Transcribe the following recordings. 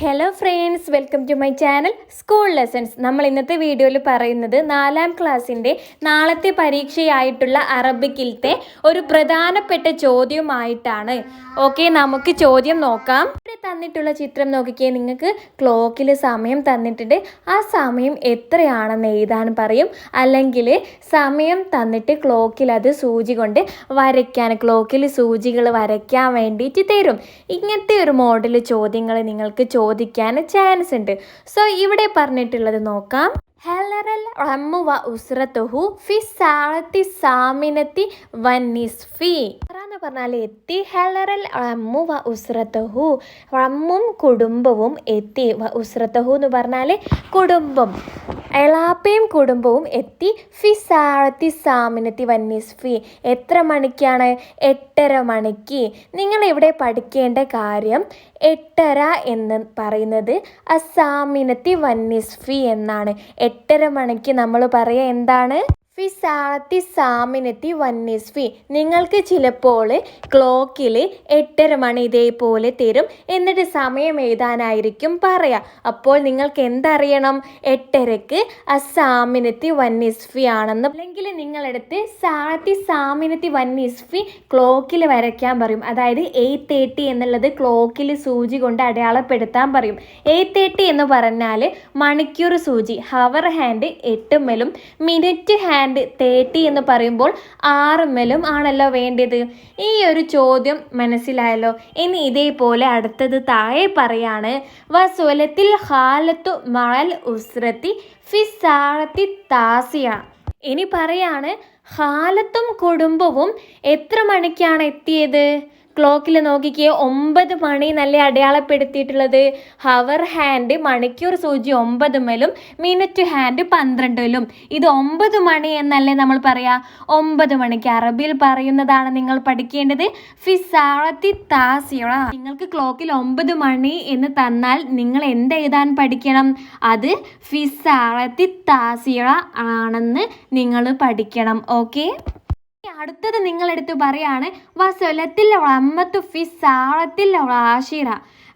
Hello friends, welcome to my channel school lessons. നമ്മൾ ഇന്നത്തെ വീഡിയോയിൽ പറയുന്നത് 4ാം ക്ലാസ്സിൻ്റെ നാളത്തെ പരീക്ഷയായിട്ടുള്ള അറബിക്കിലത്തെ ഒരു പ്രധാനപ്പെട്ട ചോദ്യവുമായിട്ടാണ്. ഓക്കെ, നമുക്ക് ചോദ്യം നോക്കാം. ഇവിടെ തന്നിട്ടുള്ള ചിത്രം നോക്കിക്കേ. നിങ്ങൾക്ക് ക്ലോക്കിൽ സമയം തന്നിട്ടുണ്ട്. ആ സമയം എത്രയാണെന്ന് എഴുതാൻ പറയും. അല്ലെങ്കിൽ സമയം തന്നിട്ട് ക്ലോക്കിൽ അത് സൂചി കൊണ്ട് വരയ്ക്കാൻ, ക്ലോക്കിൽ സൂചികൾ വരയ്ക്കാൻ വേണ്ടിയിട്ട് തരും. ഇങ്ങനത്തെ ഒരു മോഡൽ ചോദ്യങ്ങൾ നിങ്ങൾക്ക് ചോദിക്കാൻ ചാൻസ് ഉണ്ട്. സോ ഇവിടെ പറഞ്ഞിട്ടുള്ളത് നോക്കാം. ഹലറൽ റമ്മു വ ഉസ്രത്തുഹു ഫി സാഅത്തി സാമിനത്തി വന്നിസ്ഫി എന്ന് പറഞ്ഞാൽ എത്തി. ഹലറൽ റമ്മു വ ഉസ്രത്തുഹു, റമ്മും കുടുംബവും എത്തി. വ ഉസ്രത്തുഹു എന്ന് പറഞ്ഞാൽ കുടുംബം, എളാപ്പയും കുടുംബവും എത്തി. ഫി സാഅത്തി സാമിനത്തി വന്നിസ്ഫി, എത്ര മണിക്കാണ്? 8:30 മണിക്ക്. നിങ്ങൾ ഇവിടെ പഠിക്കേണ്ട കാര്യം 8:30 എന്ന് പറയുന്നത് അസാമിനത്തി വന്നിസ്ഫി എന്നാണ്. 8:30 മണിക്ക് നമ്മൾ പറയുക എന്താണ്? ഫി സാഅത്തി സാമിനത്തി വന്നിസ്ഫി. നിങ്ങൾക്ക് ചിലപ്പോൾ ക്ലോക്കിൽ 8:30 മണി ഇതേപോലെ തരും. എന്നിട്ട് സമയം എഴുതാനായിരിക്കും പറയാം. അപ്പോൾ നിങ്ങൾക്ക് എന്തറിയണം? 8:30ക്ക് അസാമിനത്തി വന്നിസ്ഫി ആണെന്ന്. അല്ലെങ്കിൽ നിങ്ങളെടുത്ത് സാഅത്തി സാമിനത്തി വന്നിസ്ഫി ക്ലോക്കിൽ വരയ്ക്കാൻ പറയും. അതായത് 8:30 എന്നുള്ളത് ക്ലോക്കിൽ സൂചി കൊണ്ട് അടയാളപ്പെടുത്താൻ പറയും. 8:30 എന്ന് പറഞ്ഞാൽ മണിക്കൂർ സൂചി, ഹവർ ഹാൻഡ് 8 മിനിറ്റ് ഹാൻഡ് 30 എന്ന് പറയുമ്പോൾ 6 ആണല്ലോ വേണ്ടത്. ഈ ഒരു ചോദ്യം മനസ്സിലായല്ലോ. ഇനി ഇതേപോലെ അടുത്തത് താഴെ പറയാണ്. വസുലത്തിൽ ഹാലത്തു മഅൽ ഉസ്രത്തി ഫി സാഅത്തി താസിയ. ഇനി പറയാണ് ഹാലത്തും കുടുംബവും എത്ര മണിക്കാണ് എത്തിയത്? ക്ലോക്കിൽ നോക്കിക്കേ, 9 മണി എന്നല്ലേ അടയാളപ്പെടുത്തിയിട്ടുള്ളത്. ഹവർ ഹാൻഡ് മണിക്കൂർ സൂചി 9 മിനിറ്റ് ഹാൻഡ് 12. ഇത് 9 മണി എന്നല്ലേ നമ്മൾ പറയാ. 9 മണിക്ക് അറബിയിൽ പറയുന്നതാണ് നിങ്ങൾ പഠിക്കേണ്ടത്. ഫിസാഅത്തി താസിയ. നിങ്ങൾക്ക് ക്ലോക്കിൽ 9 മണി എന്ന് തന്നാൽ നിങ്ങൾ എന്ത് എഴുതാൻ പഠിക്കണം? അത് ഫിസാഅത്തി താസിയ ആണെന്ന് നിങ്ങൾ പഠിക്കണം. ഓക്കെ, അടുത്തത് നിങ്ങളെടുത്ത് പറയാണ്. വസുലത്തിൽ റമ്മത്തു ഫി സാഅത്തിൽ ആശിറ.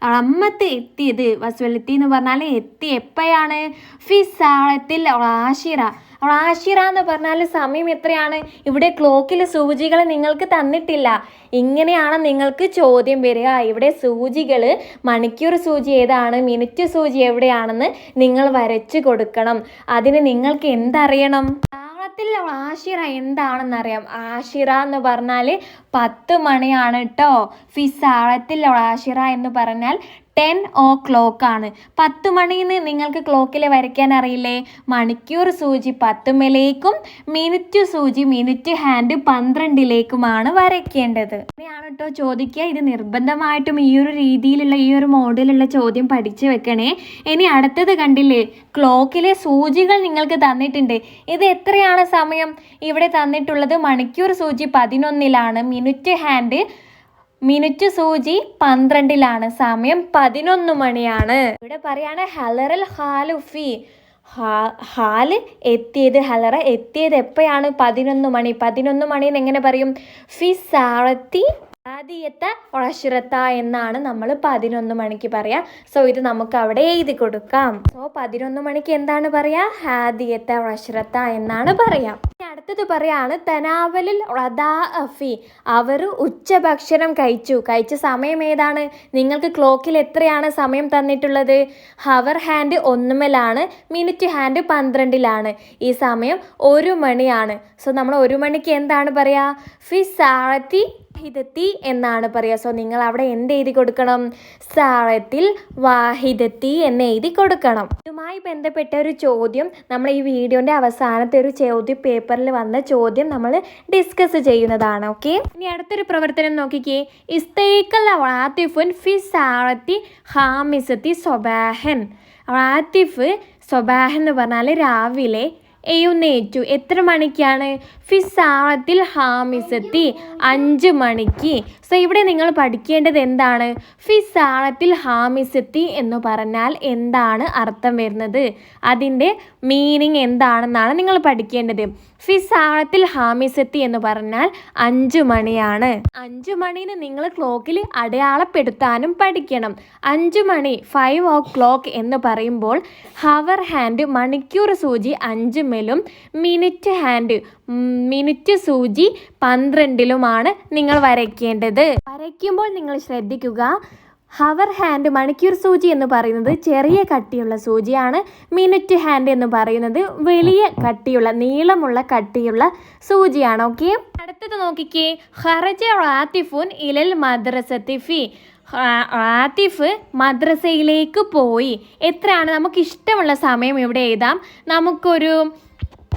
റമ്മത്ത് എത്തിയത്, വസുലത്തി എന്ന് പറഞ്ഞാൽ എത്തി എപ്പോഴാണ്? ഫി സാഅത്തിൽ ആശിറ. ആശിറ എന്ന് പറഞ്ഞാൽ സമയം എത്രയാണ്? ഇവിടെ ക്ലോക്കിൽ സൂചികൾ നിങ്ങൾക്ക് തന്നിട്ടില്ല. ഇങ്ങനെയാണ് നിങ്ങൾക്ക് ചോദ്യം വരിക. ഇവിടെ സൂചികൾ, മണിക്കൂർ സൂചി ഏതാണ്, മിനിറ്റ് സൂചി എവിടെയാണെന്ന് നിങ്ങൾ വരച്ചു കൊടുക്കണം. അതിന് നിങ്ങൾക്ക് എന്തറിയണം? ആശിറ എന്താണെന്നറിയാം. ആശിറ എന്ന് പറഞ്ഞാൽ 10 മണിയാണ് കേട്ടോ. ഫിസാഅത്തിൽ ആശിറ എന്ന് പറഞ്ഞാൽ 10 o'clock ആണ്. 10 മണിന്ന് നിങ്ങൾക്ക് ക്ലോക്കിൽ വരയ്ക്കാൻ അറിയില്ലേ? മണിക്കൂർ സൂചി 10 മിനിറ്റ് സൂചി മിനിറ്റ് ഹാൻഡ് 12 വരയ്ക്കേണ്ടത്. അങ്ങനെയാണ് കേട്ടോ ചോദിക്കുക. ഇത് നിർബന്ധമായിട്ടും ഈ ഒരു രീതിയിലുള്ള, ഈ ഒരു മോഡലുള്ള ചോദ്യം പഠിച്ചു വെക്കണേ. ഇനി അടുത്തത് കണ്ടില്ലേ, ക്ലോക്കിലെ സൂചികൾ നിങ്ങൾക്ക് തന്നിട്ടുണ്ട്. ഇത് എത്രയാണ് സമയം? ഇവിടെ തന്നിട്ടുള്ളത് മണിക്കൂർ സൂചി 11 മിനിറ്റ് സൂചി 12 സമയം 11 മണിയാണ്. ഇവിടെ പറയാണ് ഹലറൽ ഹാലുഫി, ഹാല് എത്തിയത്, ഹലറ എത്തിയത് എപ്പോഴാണ്? 11 മണി. 11 മണി എന്ന് എങ്ങനെ പറയും? ഫി സാഅത്തി ഹാദിയത്ത വഅശ്റത എന്നാണ് നമ്മൾ 11 മണിക്ക് പറയാം. സോ ഇത് നമുക്ക് അവിടെ എഴുതി കൊടുക്കാം. സോ 11 മണിക്ക് എന്താണ് പറയാ? ഹാദിയത്ത വഅശ്റത എന്നാണ് പറയാം. അടുത്തത് പറയാണ് തനാവലിൽ റദാഅഫി. അവർ ഉച്ചഭക്ഷണം കഴിച്ച സമയം ഏതാണ്? നിങ്ങൾക്ക് ക്ലോക്കിൽ എത്രയാണ് സമയം തന്നിട്ടുള്ളത്? ഹവർ ഹാൻഡ് 1 മിനിറ്റ് ഹാൻഡ് 12 ഈ സമയം 1 മണിയാണ്. സോ നമ്മൾ 1 മണിക്ക് എന്താണ് പറയാ? ഫി സാഅത്തി വാഹിദത്തി എന്നാണ് പറയുക. സോ നിങ്ങൾ അവിടെ എന്ത് എഴുതി കൊടുക്കണം? സാഅത്തിൽ വാഹിദത്തി എന്ന് എഴുതി കൊടുക്കണം. ഇതുമായി ബന്ധപ്പെട്ട ഒരു ചോദ്യം നമ്മൾ ഈ വീഡിയോൻ്റെ അവസാനത്തെ ഒരു ചോദ്യ പേപ്പറിൽ വന്ന ചോദ്യം നമ്മൾ ഡിസ്കസ് ചെയ്യുന്നതാണ്. ഓക്കെ, ഇനി അടുത്തൊരു പ്രവർത്തനം നോക്കിക്കേ. ഇസ്തൈഖൽ ആതിഫുൻ ഫി സാഅത്തി ഖാമിസത്തി സ്വബാഹൻ. ആതിഫ് സ്വബാഹൻ എന്ന് പറഞ്ഞാൽ രാവിലെ എഴുന്നേറ്റു. എത്ര മണിക്കാണ്? ഫി സാഅത്തിൽ ഹാമിസത്തി 5 മണിക്ക്. സോ ഇവിടെ നിങ്ങൾ പഠിക്കേണ്ടത് എന്താണ്? ഫി സാഅത്തിൽ ഹാമിസത്തി എന്ന് പറഞ്ഞാൽ എന്താണ് അർത്ഥം വരുന്നത്, അതിൻ്റെ മീനിങ് എന്താണെന്നാണ് നിങ്ങൾ പഠിക്കേണ്ടത്. ഫി സാഅത്തിൽ ഹാമിസത്തി എന്ന് പറഞ്ഞാൽ 5 മണിയാണ്. 5 മണിന് നിങ്ങൾ ക്ലോക്കിൽ അടയാളപ്പെടുത്താനും പഠിക്കണം. 5 മണി 5 o'clock എന്ന് പറയുമ്പോൾ ഹവർ ഹാൻഡ് മണിക്കൂർ സൂചി 5-ലും മിനിറ്റ് സൂചി 12-ലുമാണ് നിങ്ങൾ വരയ്ക്കേണ്ടത്. വരയ്ക്കുമ്പോൾ നിങ്ങൾ ശ്രദ്ധിക്കുക, ഹവർ ഹാൻഡ് മണിക്കൂർ സൂചി എന്ന് പറയുന്നത് ചെറിയ കട്ടിയുള്ള സൂചിയാണ്. മിനിറ്റ് ഹാൻഡ് എന്ന് പറയുന്നത് വലിയ കട്ടിയുള്ള നീളമുള്ള കട്ടിയുള്ള സൂചിയാണ്. ഓക്കെ, അടുത്തത് നോക്കിക്കേ. ഖറജ ആതിഫുൻ ഇലൽ മദ്രസത്തി ഫി. ആതിഫ് മദ്രസയിലേക്ക് പോയി. എത്രയാണ്? നമുക്ക് ഇഷ്ടമുള്ള സമയം ഇവിടെ എഴുതാം. നമുക്കൊരു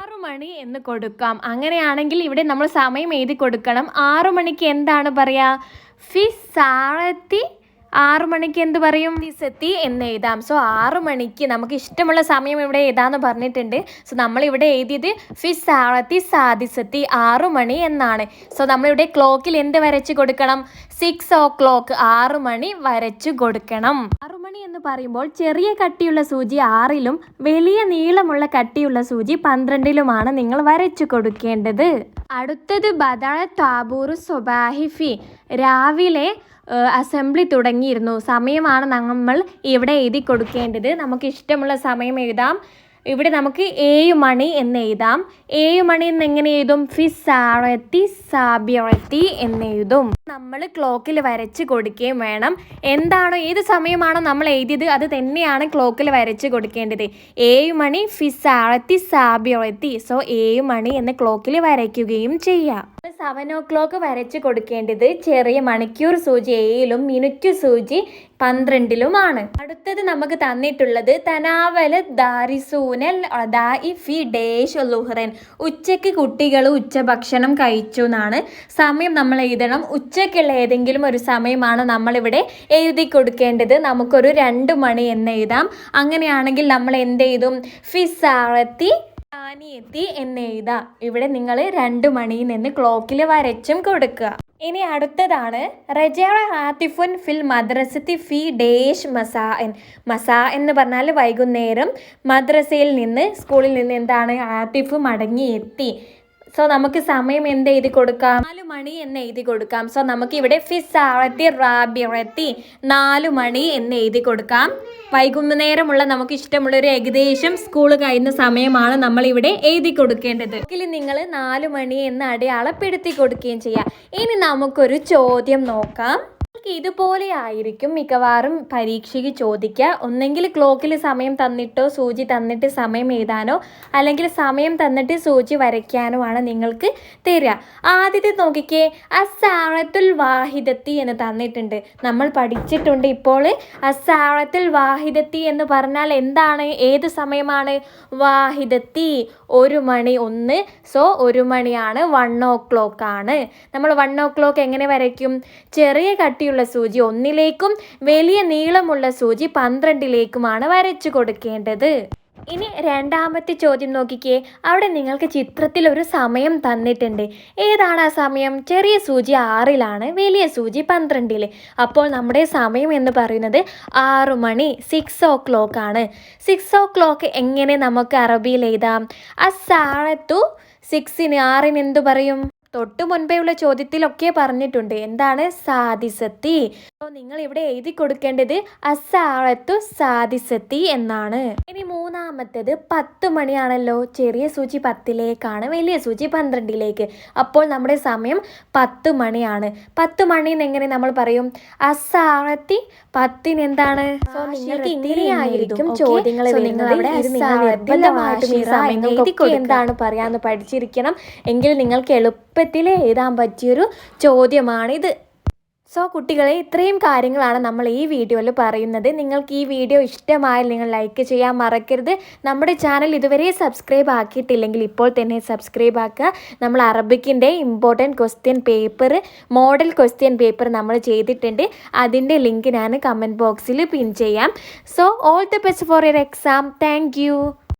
6 മണി എന്ന് കൊടുക്കാം. അങ്ങനെയാണെങ്കിൽ ഇവിടെ നമ്മൾ സമയം എഴുതി കൊടുക്കണം. 6 മണിക്ക് എന്താണ് പറയുക? ഫി സാഅത്തി. 6 മണിക്ക് എന്ത് പറയും? സാദിസത്തി എന്ന് എഴുതാം. സോ 6 മണിക്ക് നമുക്ക് ഇഷ്ടമുള്ള സമയം ഇവിടെ എഴുതാമെന്ന് പറഞ്ഞിട്ടുണ്ട്. സോ നമ്മളിവിടെ എഴുതിയത് ഫി സാഅത്തി സാദിസത്തി 6 മണി എന്നാണ്. സോ നമ്മളിവിടെ ക്ലോക്കിൽ എന്ത് വരച്ച് കൊടുക്കണം? 6 o'clock 6 മണി വരച്ചു കൊടുക്കണം. 6 മണി എന്ന് പറയുമ്പോൾ ചെറിയ കട്ടിയുള്ള സൂചി 6-ലും വലിയ നീളമുള്ള കട്ടിയുള്ള സൂചി 12-ലുമാണ് നിങ്ങൾ വരച്ചു കൊടുക്കേണ്ടത്. അടുത്തത് ബദഅ താബൂറു സ്വബാഹി ഫി. രാവിലെ അസംബ്ലി തുടങ്ങിയിരുന്നു. സമയമാണ് നമ്മൾ ഇവിടെ എഴുതി കൊടുക്കേണ്ടത്. നമുക്ക് ഇഷ്ടമുള്ള സമയം എഴുതാം. ഇവിടെ നമുക്ക് 7 മണി എന്ന് എഴുതാം. 7 മണി എന്ന് എങ്ങനെ എഴുതും? ഫി സാഅത്തി സാബിഅത്തി എന്ന് എഴുതും. നമ്മൾ ക്ലോക്കിൽ വരച്ച് കൊടുക്കുകയും വേണം. എന്താണോ ഏത് സമയമാണോ നമ്മൾ എഴുതിയത് അത് തന്നെയാണ് ക്ലോക്കിൽ വരച്ച് കൊടുക്കേണ്ടത്. 7 മണി ഫി സാഅത്തി സാബിഅത്തി. സോ 7 മണി എന്ന് ക്ലോക്കിൽ വരയ്ക്കുകയും ചെയ്യാം. 7 o'clock വരച്ച് കൊടുക്കേണ്ടത് ചെറിയ മണിക്കൂർ സൂചി 7-ലും മിനിറ്റ് സൂചി 12-ലുമാണ്. അടുത്തത് നമുക്ക് തന്നിട്ടുള്ളത് തനാവല ദാരിസൂനൽ അദാഇ ഫി ഡേഷ് ലുഹ്റൻ. ഉച്ചയ്ക്ക് കുട്ടികൾ ഉച്ചഭക്ഷണം കഴിച്ചു എന്നാണ്. സമയം നമ്മൾ എഴുതണം. ഉച്ചയ്ക്കുള്ള ഏതെങ്കിലും ഒരു സമയമാണ് നമ്മളിവിടെ എഴുതി കൊടുക്കേണ്ടത്. നമുക്കൊരു 2 മണി എന്ന് എഴുതാം. അങ്ങനെയാണെങ്കിൽ നമ്മൾ എന്ത് എഴുതും? ഫി സാഅത്തി സാനിയത്തി എന്ന് എഴുതാം. ഇവിടെ നിങ്ങൾ 2 മണിയിൽ നിന്ന് ക്ലോക്കിൽ വരച്ചും കൊടുക്കുക. ഇനി അടുത്തതാണ് റജഅ ആതിഫുൻ ഫിൽ മദ്രസത്തി ഫി ഡേഷ് മസാഅൻ. മസാ എന്ന് പറഞ്ഞാൽ വൈകുന്നേരം. മദ്രസയിൽ നിന്ന് സ്കൂളിൽ നിന്ന് എന്താണ്? ആതിഫ് മടങ്ങിയെത്തി. സോ നമുക്ക് സമയം എന്ത് എഴുതി കൊടുക്കാം? 4 മണി എന്ന് എഴുതി കൊടുക്കാം. സോ നമുക്ക് ഇവിടെ ഫി സാഅത്തി റാബിഅത്തി 4 മണി എന്ന് എഴുതി കൊടുക്കാം. വൈകുന്നേരമുള്ള നമുക്ക് ഇഷ്ടമുള്ള ഒരു ഏകദേശം സ്കൂൾ കഴിയുന്ന സമയമാണ് നമ്മൾ ഇവിടെ എഴുതി കൊടുക്കേണ്ടത്. നിങ്ങൾ 4 മണി എന്ന് അടയാളപ്പെടുത്തി കൊടുക്കുകയും ചെയ്യാം. ഇനി നമുക്കൊരു ചോദ്യം നോക്കാം. ഇതുപോലെ ആയിരിക്കും മിക്കവാറും പരീക്ഷയ്ക്ക് ചോദിക്കുക. ഒന്നെങ്കിൽ ക്ലോക്കിൽ സമയം തന്നിട്ടോ സൂചി തന്നിട്ട് സമയം എഴുതാനോ അല്ലെങ്കിൽ സമയം തന്നിട്ട് സൂചി വരയ്ക്കാനോ ആണ് നിങ്ങൾക്ക് തരിക. ആദ്യത്തെ നോക്കിക്കേ, അസ്സാഅത്തുൽ വാഹിദത്തി എന്ന് തന്നിട്ടുണ്ട്. നമ്മൾ പഠിച്ചിട്ടുണ്ട് ഇപ്പോൾ. അസ്സാഅത്തുൽ വാഹിദത്തി എന്ന് പറഞ്ഞാൽ എന്താണ്? ഏത് സമയമാണ്? വാഹിദത്തി 1 മണി 1. സോ 1 മണിയാണ് 1 o'clock ആണ്. നമ്മൾ 1 o'clock എങ്ങനെ വരയ്ക്കും? ചെറിയ കട്ടിയുള്ള സൂചി 1-ലേക്കും വലിയ നീളമുള്ള സൂചി 12-ലേക്കുമാണ് വരച്ചു കൊടുക്കേണ്ടത്. ഇനി രണ്ടാമത്തെ ചോദ്യം നോക്കിക്കേ. അവിടെ നിങ്ങൾക്ക് ചിത്രത്തിൽ ഒരു സമയം തന്നിട്ടുണ്ട്. ഏതാണ് ആ സമയം? ചെറിയ സൂചി 6-ലാണ്, വലിയ സൂചി 12-ല്. അപ്പോൾ നമ്മുടെ സമയം എന്ന് പറയുന്നത് 6 മണി 6 o'clock ആണ്. 6 o'clock എങ്ങനെ നമുക്ക് അറബിയിൽ എഴുതാം? അസ്സാഅത്തു 6-ന് 6-ന് എന്തു പറയും? തൊട്ട് മുൻപേ ഉള്ള ചോദ്യത്തിലൊക്കെ പറഞ്ഞിട്ടുണ്ട്. എന്താണ്? സാദിസത്തി. അപ്പോൾ നിങ്ങൾ ഇവിടെ എഴുതി കൊടുക്കേണ്ടത് അസ്സാഅത്തു സാദിസത്തി എന്നാണ്. ഇനി മൂന്നാമത്തേത് 10 മണിയാണല്ലോ. ചെറിയ സൂചി 10-ലേക്കാണ്, വലിയ സൂചി 12-ലേക്ക്. അപ്പോൾ നമ്മുടെ സമയം 10 മണിയാണ്. 10 മണിന്ന് എങ്ങനെ നമ്മൾ പറയും? അസ്സാഅത്തി 10-ന് എന്താണ്? സോ നിങ്ങൾക്ക് ഇങ്ങനെയായിരിക്കും ചോദ്യങ്ങൾ എന്താണ് പറയാന്ന് പഠിച്ചിരിക്കണം. എങ്കിൽ നിങ്ങൾക്ക് എളുപ്പത്തിൽ എഴുതാൻ പറ്റിയൊരു ചോദ്യമാണിത്. സോ കുട്ടികളെ, ഇത്രയും കാര്യങ്ങളാണ് നമ്മൾ ഈ വീഡിയോയിൽ പറയുന്നത്. നിങ്ങൾക്ക് ഈ വീഡിയോ ഇഷ്ടമായാൽ നിങ്ങൾ ലൈക്ക് ചെയ്യാൻ മറക്കരുത്. നമ്മുടെ ചാനൽ ഇതുവരെ സബ്സ്ക്രൈബ് ആക്കിയിട്ടില്ലെങ്കിൽ ഇപ്പോൾ തന്നെ സബ്സ്ക്രൈബ് ആക്കുക. നമ്മൾ അറബിക്കിൻ്റെ important question paper, model question paper നമ്മൾ ചെയ്തിട്ടുണ്ട്. അതിൻ്റെ ലിങ്ക് ഞാൻ കമൻറ്റ് ബോക്സിൽ പിൻ ചെയ്യാം. So all the best for your exam. Thank U.